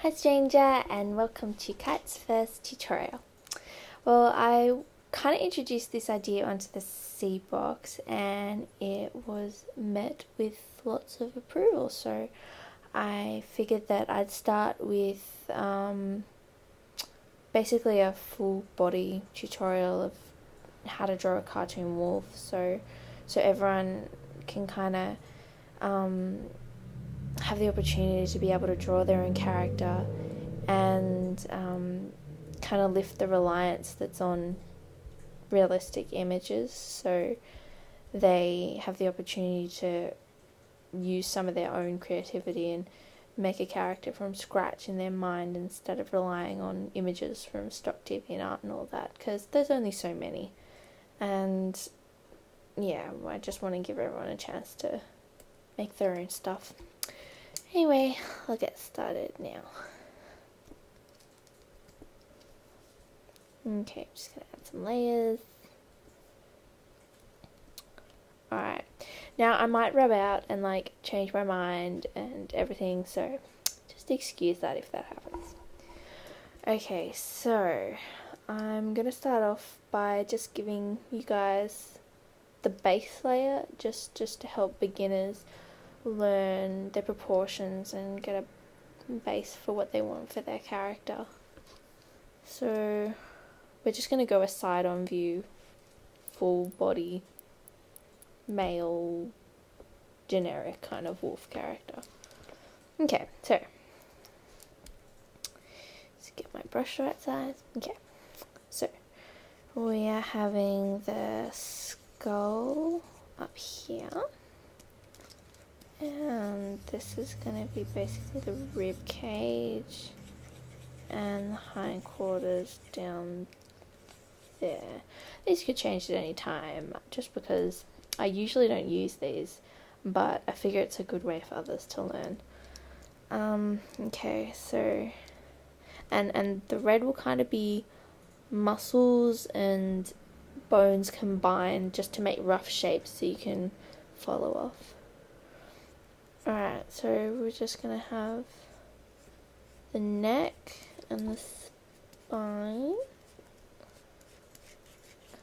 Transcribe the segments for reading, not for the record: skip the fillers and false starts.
Hi stranger, and welcome to Kite's first tutorial. Well, I kind of introduced this idea onto the C box and it was met with lots of approval, so I figured that I'd start with basically a full body tutorial of how to draw a cartoon wolf, so everyone can kind of have the opportunity to be able to draw their own character and kind of lift the reliance that's on realistic images, so they have the opportunity to use some of their own creativity and make a character from scratch in their mind instead of relying on images from stock TV and art and all that, because there's only so many. And yeah, I just want to give everyone a chance to make their own stuff. Anyway, I'll get started now. Okay, I'm just going to add some layers. Alright, now I might rub out and change my mind and everything, so just excuse that if that happens. Okay, so I'm going to start off by just giving you guys the base layer just to help beginners learn their proportions and get a base for what they want for their character. So we're just going to go a side-on view, full body, male, generic kind of wolf character. Okay, so let's get my brush right size. Okay, so we are having the skull up here. And this is going to be basically the rib cage and the hindquarters down there. These could change at any time, just because I usually don't use these, but I figure it's a good way for others to learn. Okay, so and the red will kind of be muscles and bones combined just to make rough shapes so you can follow off. Alright, so we're just going to have the neck and the spine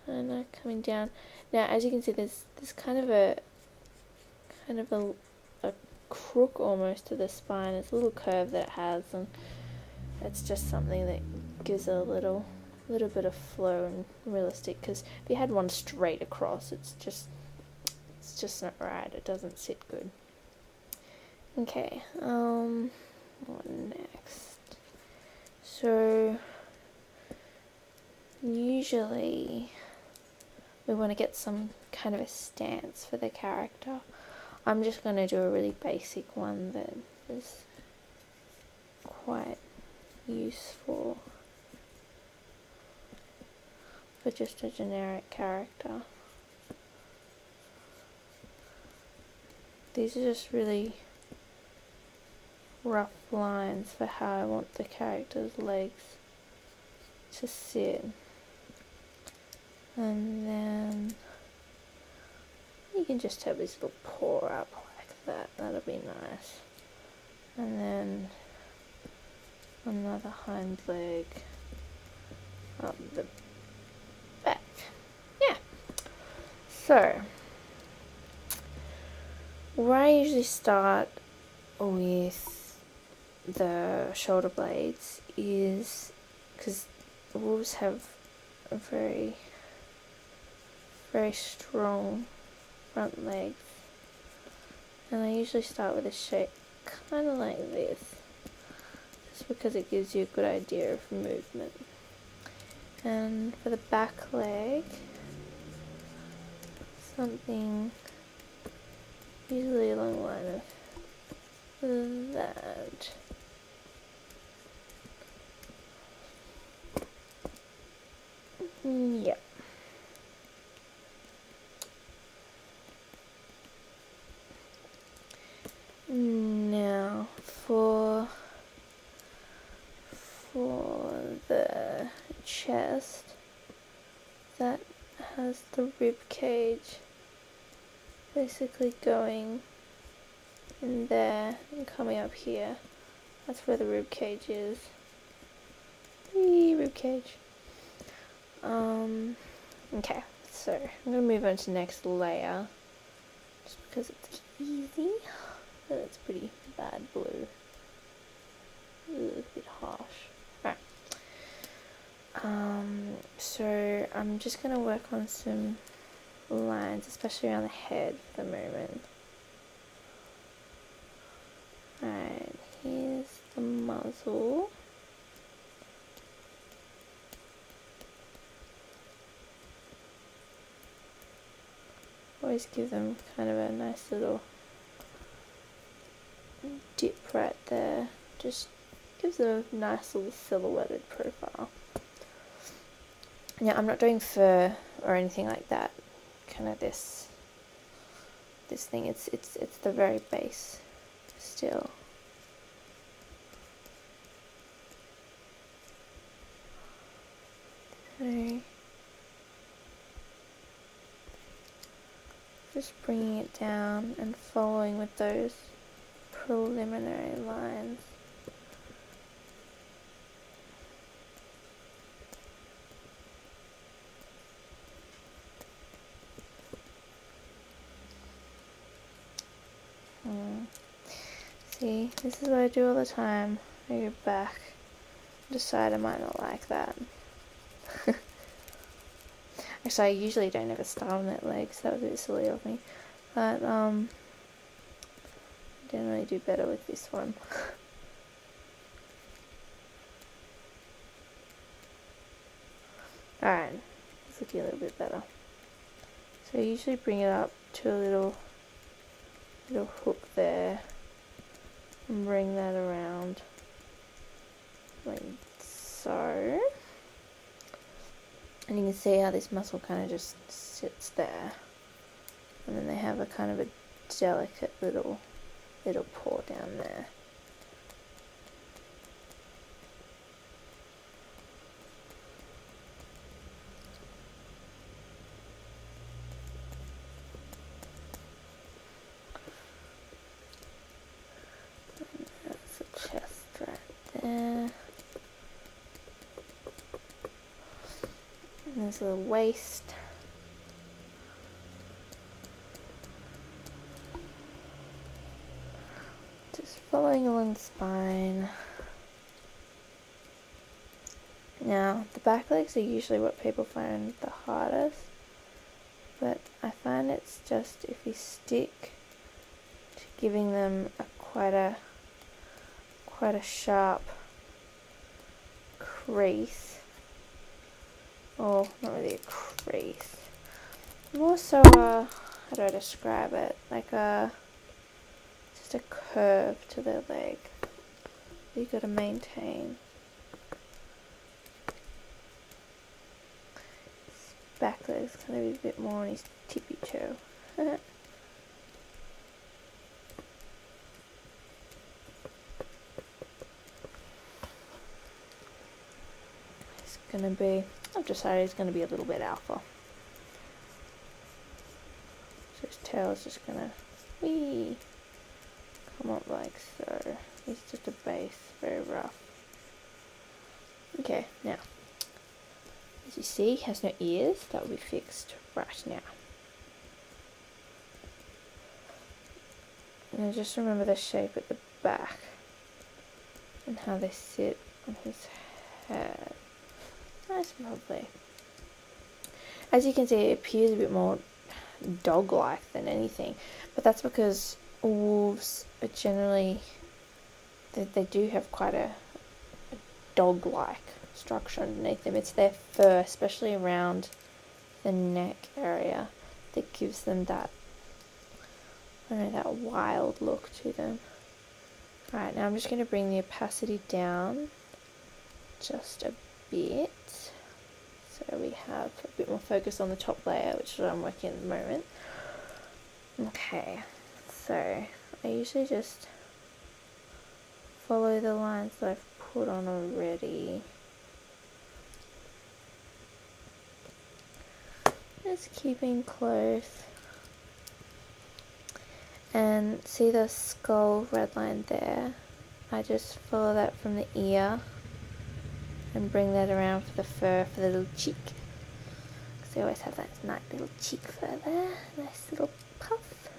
kind of coming down. Now, as you can see, there's kind of a crook almost to the spine. It's a little curve that it has, and it's just something that gives it a little bit of flow and realistic, because if you had one straight across, it's just not right. It doesn't sit good. Okay, what next? So, usually we want to get some kind of a stance for the character. I'm just going to do a really basic one that is quite useful for just a generic character. These are just really rough lines for how I want the character's legs to sit. And then you can just have this little paw up like that. That'll be nice. And then another hind leg up the back. Yeah. So where I usually start with the shoulder blades is because wolves have a very strong front legs, and I usually start with a shape kind of like this, just because it gives you a good idea of movement. And for the back leg, something usually along the line of that. Yep. Now for the chest, that has the rib cage basically going in there and coming up here, That's where the rib cage is. Whee, rib cage. Okay, so I'm going to move on to the next layer. Just because it's easy. But it's pretty bad blue. Ooh, a bit harsh. Right. So I'm just going to work on some lines, especially around the head for the moment. Alright, here's the muzzle. Always give them kind of a nice little dip right there. Just gives them a nice little silhouetted profile. Now I'm not doing fur or anything like that. Kind of this thing. It's the very base still. Okay. Just bringing it down and following with those preliminary lines. See, this is what I do all the time. I go back, decide I might not like that. Actually, I usually don't ever start on that leg, so that was a bit silly of me. But, I generally do better with this one. Alright, it's looking a little bit better. So I usually bring it up to a little hook there. And bring that around. Like so. And you can see how this muscle kind of just sits there. And then they have a kind of a delicate little paw down there. And that's the chest right there. And there's the waist. Just following along the spine. Now, the back legs are usually what people find the hardest, but I find it's just if you stick to giving them quite a sharp crease, or not really a crease, more so how do I describe it, like just a curve to their leg you got to maintain. His back leg's kind of a bit more on his tippy toe. I've decided he's going to be a little bit alpha. So his tail is just going to come up like so. He's just a base, very rough. Okay, now, as you see, he has no ears. That will be fixed right now. And just remember the shape at the back and how they sit on his head. Nice and lovely. As you can see, it appears a bit more dog-like than anything, but that's because wolves are generally, they do have quite a dog-like structure underneath them. It's their fur, especially around the neck area, that gives them that, I don't know, that wild look to them. Alright, now I'm just going to bring the opacity down just a bit, so we have a bit more focus on the top layer, which is what I'm working at the moment. Okay, so I usually just follow the lines that I've put on already. Just keeping close. And see the skull red line there? I just follow that from the ear and bring that around for the fur for the little cheek. Because they always have that nice little cheek fur there, nice little puff.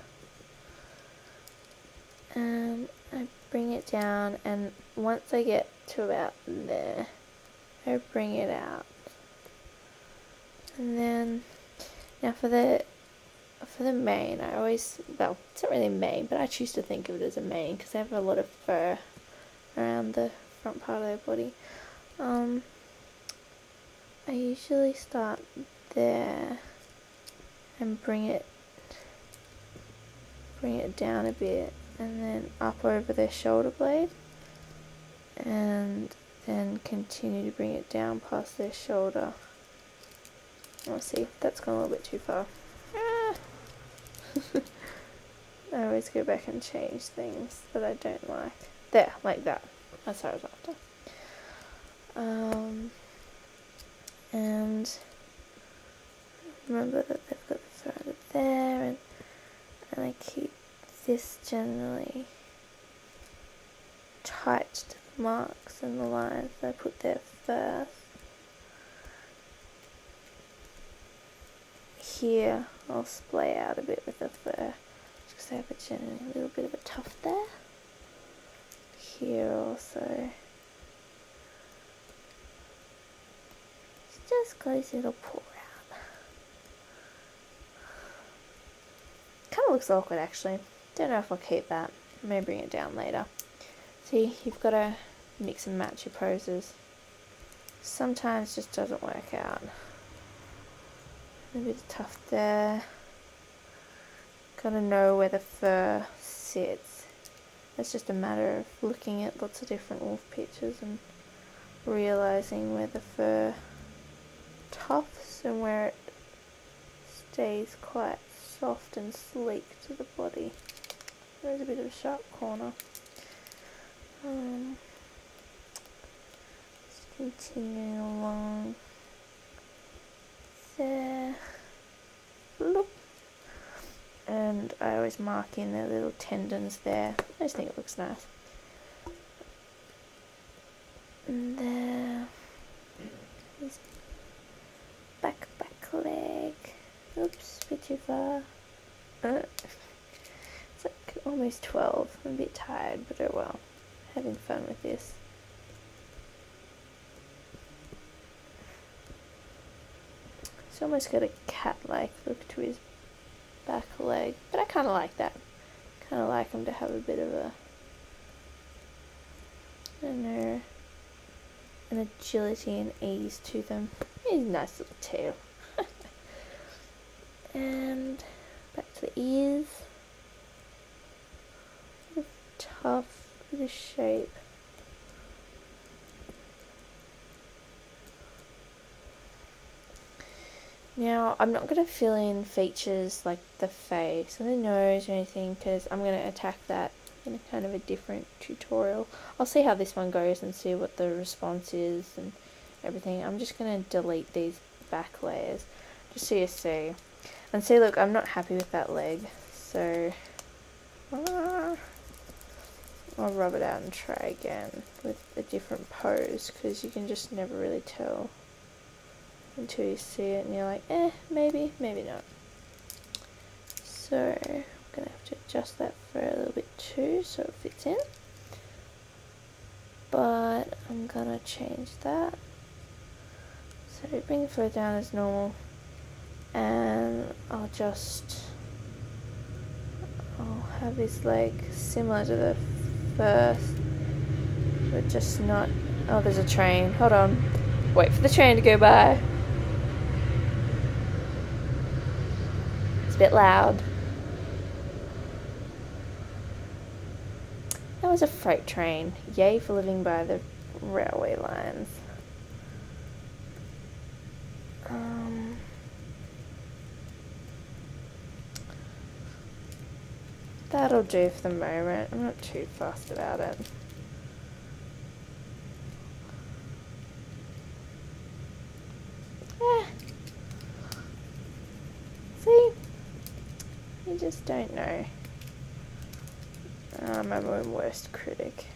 And I bring it down, and once I get to about there, I bring it out. And then, now for the mane, I always, well, it's not really a mane, but I choose to think of it as a mane because they have a lot of fur around the front part of their body. I usually start there and bring it down a bit, and then up over their shoulder blade, and then continue to bring it down past their shoulder. Oh, see, that's gone a little bit too far. Ah! I always go back and change things that I don't like. There, like that. That's what I was after. And remember that they've got the fur under there, and I keep this generally tight to the marks and the lines that I put there first. Here I'll splay out a bit with the fur because I have generally a little bit of a tuft there. Here also. Just close, it'll pour out. Kind of looks awkward actually. Don't know if I'll keep that. I may bring it down later. See, you've got to mix and match your poses. Sometimes it just doesn't work out. A bit of tuft there. Gotta know where the fur sits. It's just a matter of looking at lots of different wolf pictures and realizing where the fur tufts and where it stays quite soft and sleek to the body. There's a bit of a sharp corner. Just continuing along there. Look. And I always mark in the little tendons there. I just think it looks nice. And there. His back leg. Oops, a bit too far. It's like almost 12. I'm a bit tired, but oh well. Having fun with this. He's almost got a cat-like look to his back leg, but I kind of like that. Kind of like him to have a bit of a, I don't know, an agility and ease to them. He's a nice little tail. And back to the ears. Tough, bit of shape. Now, I'm not going to fill in features like the face or the nose or anything because I'm going to attack that in a kind of a different tutorial. I'll see how this one goes and see what the response is and everything. I'm just going to delete these back layers just so you see. And see, look, I'm not happy with that leg, so I'll rub it out and try again with a different pose because you can just never really tell until you see it and you're like, maybe, maybe not. So I'm going to have to adjust that for a little bit too so it fits in. But I'm going to change that. So bring the fur down as normal, and I'll have his leg similar to the first, but just not, oh, there's a train, hold on, wait for the train to go by. A bit loud. That was a freight train. Yay for living by the railway lines. That'll do for the moment. I'm not too fussed about it. See? You just don't know. I'm my own worst critic.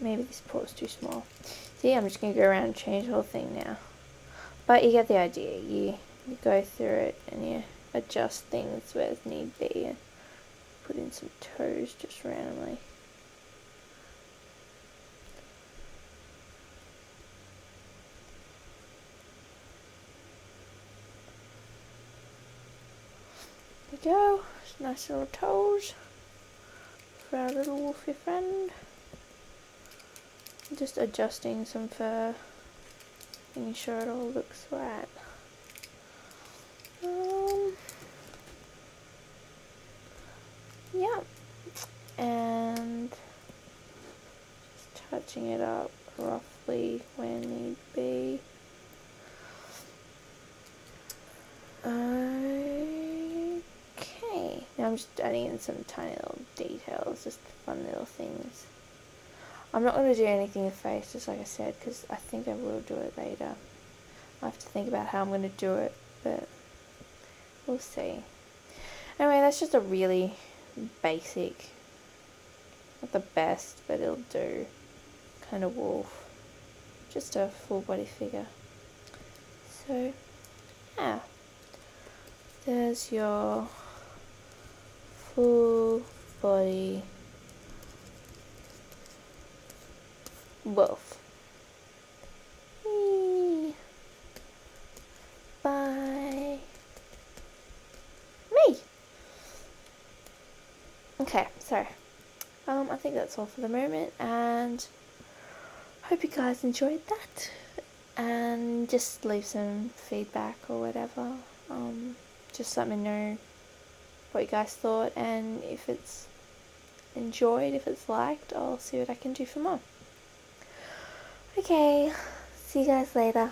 maybe this port's too small. See, I'm just going to go around and change the whole thing now. But you get the idea. You go through it and you adjust things where need be. And put in some toes just randomly. There we go. Nice little toes for our little wolfy friend. Just adjusting some fur, making sure it all looks right. Yeah, and just touching it up roughly when need be. Okay, now I'm just adding in some tiny little details, just fun little things. I'm not going to do anything in the face, just like I said, because I think I will do it later. I have to think about how I'm going to do it, but we'll see. Anyway, that's just a really basic, not the best, but it'll do, kind of wolf. Just a full body figure. So, yeah. There's your full body wolf. Bye. Me. Okay, so I think that's all for the moment, and hope you guys enjoyed that. And just leave some feedback or whatever. Just let me know what you guys thought, and if it's enjoyed, if it's liked, I'll see what I can do for more. Okay, see you guys later.